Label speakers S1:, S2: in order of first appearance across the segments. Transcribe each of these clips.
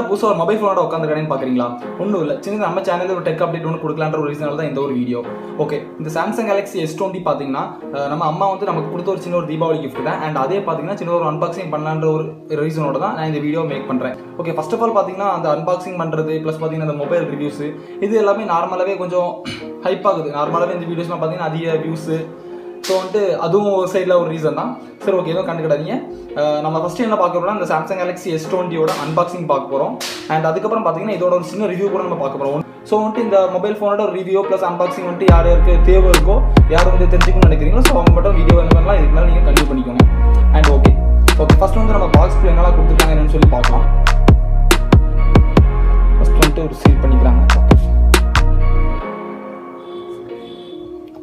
S1: என்னடா புதுசாக ஒரு மொபைல் ஃபோனோட உட்காந்துருக்கேன்னு பார்க்குறீங்களா? ஒன்றும் இல்லை, சின்ன நம்ம சேனலில் ஒரு டெக் அப்டேட் ஒன்று கொடுக்கலான்ற ஒரு ரீசனால தான் இந்த ஒரு வீடியோ. ஓகே, இந்த சாம்சங் கேலக்ஸி S20 பார்த்தீங்கன்னா நம்ம அம்மா வந்து நமக்கு கொடுத்த ஒரு சின்ன ஒரு தீபாவளி கிஃப்ட் தான். அண்ட் அதே பார்த்தீங்கன்னா சின்ன ஒரு அன்பாக்சிங் பண்ணலான்ற ஒரு ரீசனோட தான் நான் இந்த வீடியோ மேக் பண்ணுறேன். ஓகே, ஃபர்ஸ்ட் ஆஃப் ஆல் பார்த்தீங்கன்னா அந்த அன்பாக்சிங் பண்ணுறது ப்ளஸ் பார்த்தீங்கன்னா அந்த மொபைல் ரிவ்யூஸ் இது எல்லாமே நார்மலாகவே கொஞ்சம் ஹைப் ஆகுது. நார்மலாகவே இந்த வீடியோஸ்லாம் பார்த்தீங்கன்னா அதிக வியூஸு. ஸோ வந்துட்டு அதுவும் ஒரு சைடில் ஒரு ரீசன் தான். சரி, ஓகே, எதுவும் கண்டுக்கிடாதீங்க. நம்ம ஃபஸ்ட்டு என்ன பார்க்க போகிறோம்னா இந்த சாம்சங் கேலக்ஸி S20யோட அன்பாக்சிங் பார்க்க போகிறோம். அண்ட் அதுக்கப்புறம் பார்த்தீங்கன்னா இதோட ஒரு சின்ன ரிவ்யூ கூட நம்ம பார்க்க போகிறோம். ஸோ வந்துட்டு இந்த மொபைல் ஃபோனோட ஒரு ரிவ்யூ ப்ளஸ் அன்பாக்சிங் வந்துட்டு யார் யாருக்கு தேவை இருக்கோ, யார் வந்து தெரிஞ்சுக்கணும்னு நினைக்கிறீங்களோ, ஸோ அவங்க மட்டும் வீடியோ என்ன பண்ணலாம், இதுக்கு மேலே நீங்கள் கண்டினியூ பண்ணிக்கோங்க. அண்ட் ஓகே, ஃபஸ்ட் வந்து நம்ம பாக்ஸ்க்குள்ள என்னெல்லாம் கொடுத்துருக்காங்க என்னன்னு சொல்லி பார்க்கலாம். ஃபஸ்ட் வந்துட்டு ஒரு சீல் பண்ணிக்கிறாங்க.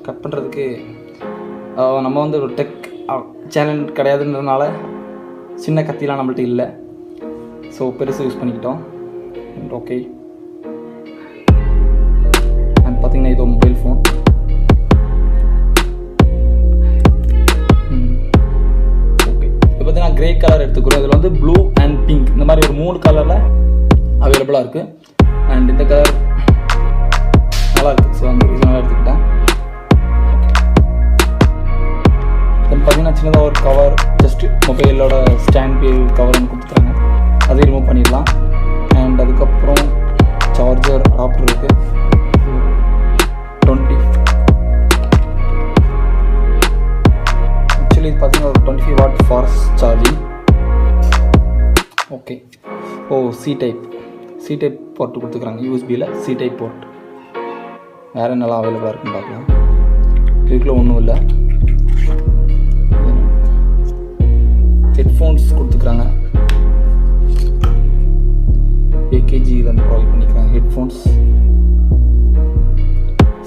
S1: கட் பண்ணுறதுக்கு நம்ம வந்து ஒரு டெக் சேனல் கிடையாதுன்றதுனால சின்ன கத்திலாம் நம்மள்ட்ட இல்லை. ஸோ பெருசு யூஸ் பண்ணிக்கிட்டோம். ஓகே, அண்ட் பார்த்தீங்கன்னா இது மொபைல் ஃபோன். ஓகே, இப்போ பார்த்தீங்கன்னா கிரே கலர் எடுத்துக்கிறோம். இதில் வந்து ப்ளூ அண்ட் பிங்க் இந்த மாதிரி ஒரு 3 கலரில் அவைலபிளாக இருக்குது. அண்ட் இந்த கலர் நல்லா இருக்குது. ஸோ அந்த ரீசனாக எடுத்துக்கிட்டேன். தென் பார்த்தீங்கன்னா சின்னதாக ஒரு கவர், ஜஸ்ட் மொபைலோட ஸ்டாண்ட் கவர் ஒன்று கொடுத்துருக்காங்க, அதையும் ரிமூவ் பண்ணிடலாம். அண்ட் அதுக்கப்புறம் சார்ஜர் அடாப்டர் இருக்குது. 20 ஆக்சுவலி இது பார்த்தீங்கன்னா ஒரு 25 watt fast charging. Okay, C type port கொடுத்துருக்காங்க. யூஎஸ்பியில் சி டைப் போர்ட். வேறு என்னெல்லாம் அவைலபிளாக இருக்குன்னு பார்க்கலாம். இதுக்குள்ள ஒன்றும் இல்லை. ஹெட்ஃபோன்ஸ் கொடுத்துக்கிறாங்க. AKG-ல வந்து ப்ரொவைட் பண்ணிக்கிறாங்க ஹெட்ஃபோன்ஸ்.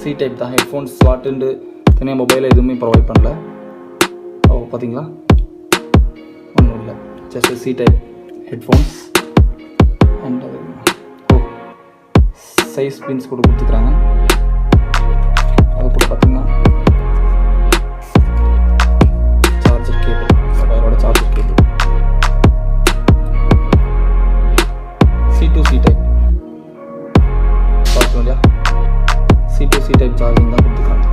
S1: சி டைப் தான். ஹெட்ஃபோன்ஸ் ஸ்லாட்டுண்டு தனியாக மொபைலில் எதுவுமே ப்ரொவைட் பண்ணல. பார்த்தீங்களா, ஒன்றும் இல்லை, just C type headphones. And size pins கூட கொடுத்துக்கிறாங்க. அது கூட பார்த்தீங்கன்னா சார்ஜர் கேபிள், மொபைலோட சார்ஜர் கேபிள். C2C டைப் பார்த்தோம் இல்லையா, C2C டைப் சார்ஜிங் தான் கொடுத்துருக்காங்க.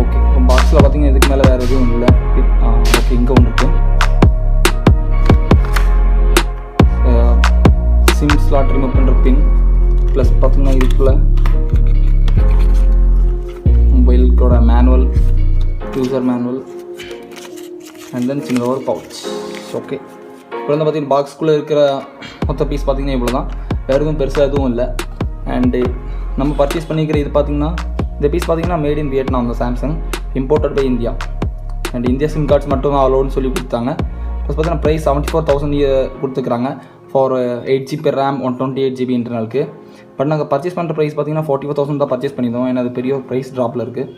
S1: ஓகே, இப்போ பாக்ஸில் பார்த்தீங்கன்னா இதுக்கு மேலே வேறு எதுவும் இல்லை. ஓகே, இங்கே ஒன்று இருக்குது. சிம் ஸ்லாட் ரிமூவ் பண்ணுற பின், ப்ளஸ் பார்த்தீங்கன்னா இதுக்குள்ள மொபைலுக்கோட manual, user manual, and then சின்ன ஒரு பவுச். ஓகே, இப்போ வந்து பார்த்தீங்கன்னா பாக்ஸ்குள்ளே இருக்கிற மொத்த பீஸ் பார்த்தீங்கன்னா இவ்வளோ தான். வேறு எதுவும் பெருசாக எதுவும் இல்லை. அண்டு நம்ம பர்ச்சேஸ் பண்ணிக்கிற இது பார்த்தீங்கன்னா இந்த பீஸ் பார்த்தீங்கன்னா மேட் இன் வியட்நாம் தான். Samsung imported by India. And India SIM cards மட்டும் தான் அலோன்னு சொல்லி கொடுத்தாங்க. ப்ளஸ் பார்த்தீங்கன்னா ப்ரைஸ் 74,000 கொடுத்துருக்குறாங்க ஃபார் 8GB RAM 128GB இன்டர்னலுக்கு. பட் நாங்கள் பர்ச்சேஸ் பண்ணுற ப்ரைஸ் பார்த்தீங்கன்னா 44,000 தான் பர்ச்சேஸ் பண்ணியிருந்தோம். ஏன்னா அது பெரிய ப்ரைஸ் ட்ராப்பில் இருக்குது.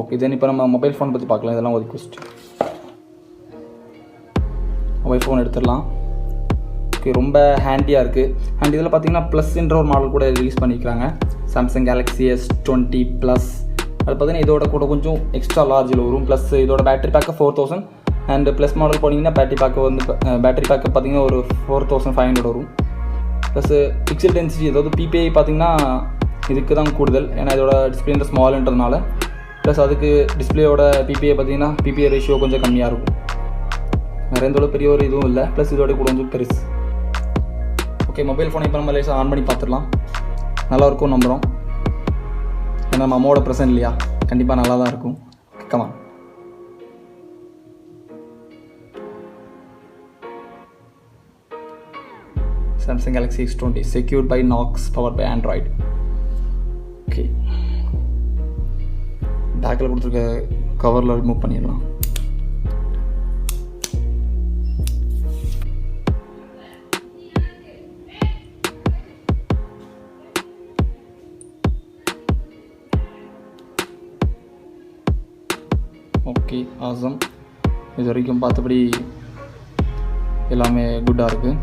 S1: ஓகே, தென் இப்போ நம்ம மொபைல் ஃபோன் பற்றி பார்க்கலாம். இதெல்லாம் ஒரு கொஸ்ட். மொபைல் ஃபோன் எடுத்துடலாம். ஓகே, ரொம்ப ஹேண்டியாக இருக்குது. அண்ட் இதில் பார்த்தீங்கன்னா ப்ளஸ்ன்ற ஒரு மாடல் கூட ரிலீஸ் பண்ணியிருக்காங்க, சாம்சங் கேலக்ஸி S20 ப்ளஸ். அது பார்த்தீங்கன்னா இதோட கூட கொஞ்சம் எக்ஸ்ட்ரா லார்ஜில் வரும். ப்ளஸ் இதோட battery backup 4000. And plus model போனீங்கன்னா பேட்டரி பேக்கப் பார்த்தீங்கன்னா ஒரு 4500 வரும். ப்ளஸ் பிக்சல் டென்சிட்டி, அதாவது PPI பார்த்தீங்கன்னா இதுக்கு தான் கூடுதல். ஏன்னா இதோட டிஸ்பிளே ஸ்மால்ன்றதுனால. ப்ளஸ் அதுக்கு டிஸ்பிளேயோட PPI பார்த்தீங்கன்னா PPI ரேஷியோ கொஞ்சம் கம்மியாக இருக்கும். வேறு எந்த பெரிய ஒரு இதுவும் இல்லை. ப்ளஸ் இதோட கூட கொஞ்சம் பெருசு. ஓகே, மொபைல் ஃபோனை இப்போ நம்ம லேசாக ஆன் பண்ணி பார்த்துடலாம். நல்லாயிருக்கும் நம்புகிறோம். ஏன்னா நம்ம அம்மாவோட ப்ரெசன்ட் இல்லையா, கண்டிப்பாக நல்லா தான் இருக்கும். Come on. Samsung Galaxy S20 secured by Knox, powered by Android. Okay, பேக்கில் கொடுத்துருக்க கவரில் ரிமூவ் பண்ணிடலாம். Okay, awesome. இது வரைக்கும் பார்த்தபடி எல்லாமே குட்டாக இருக்குது.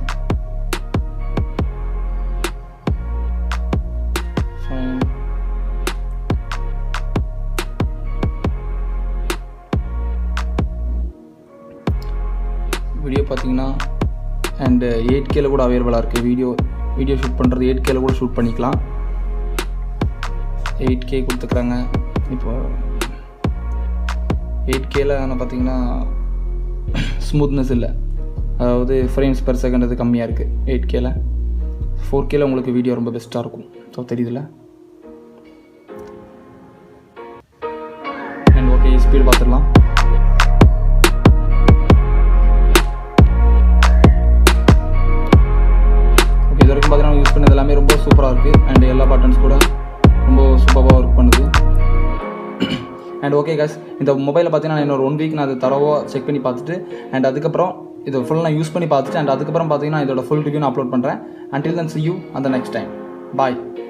S1: வீடியோ பார்த்தீங்கன்னா அண்டு 8Kல கூட அவைலபிளாக இருக்குது. வீடியோ ஷூட் பண்ணுறது 8Kல கூட ஷூட் பண்ணிக்கலாம். 8K கொடுத்துக்குறாங்க. இப்போ 8Kல பார்த்தீங்கன்னா ஸ்மூத்னஸ் இல்லை, அதாவது ஃப்ரேம்ஸ் பெர் செகண்ட் அது கம்மியாக இருக்குது 8Kல. 4Kல உங்களுக்கு வீடியோ ரொம்ப பெஸ்ட்டாக இருக்கும். ஸோ தெரியுதுல்ல. அண்ட் ஓகே, ஸ்பீடு பார்த்துடலாம். ஓகே, இது வரைக்கும் பார்த்தீங்கன்னா யூஸ் பண்ணது எல்லாமே ரொம்ப சூப்பராக இருக்குது. அண்ட் எல்லா பட்டன்ஸ் கூட ரொம்ப சூப்பராக ஒர்க் பண்ணுது. அண்ட் ஓகே காஸ், இந்த மொபைலில் பார்த்தீங்கன்னா இன்னொரு 1 வீக் நான் அதை தரவாக செக் பண்ணி பார்த்துட்டு அண்ட் அதுக்கப்புறம் இதை ஃபுல்லாக நான் யூஸ் பண்ணி பார்த்துட்டு அண்ட் அதுக்கப்புறம் பார்த்தீங்கன்னா இதோட ஃபுல் ரிவ்யூ நான் அப்லோட் பண்ணுறேன். Until then, see you on the next time. Bye.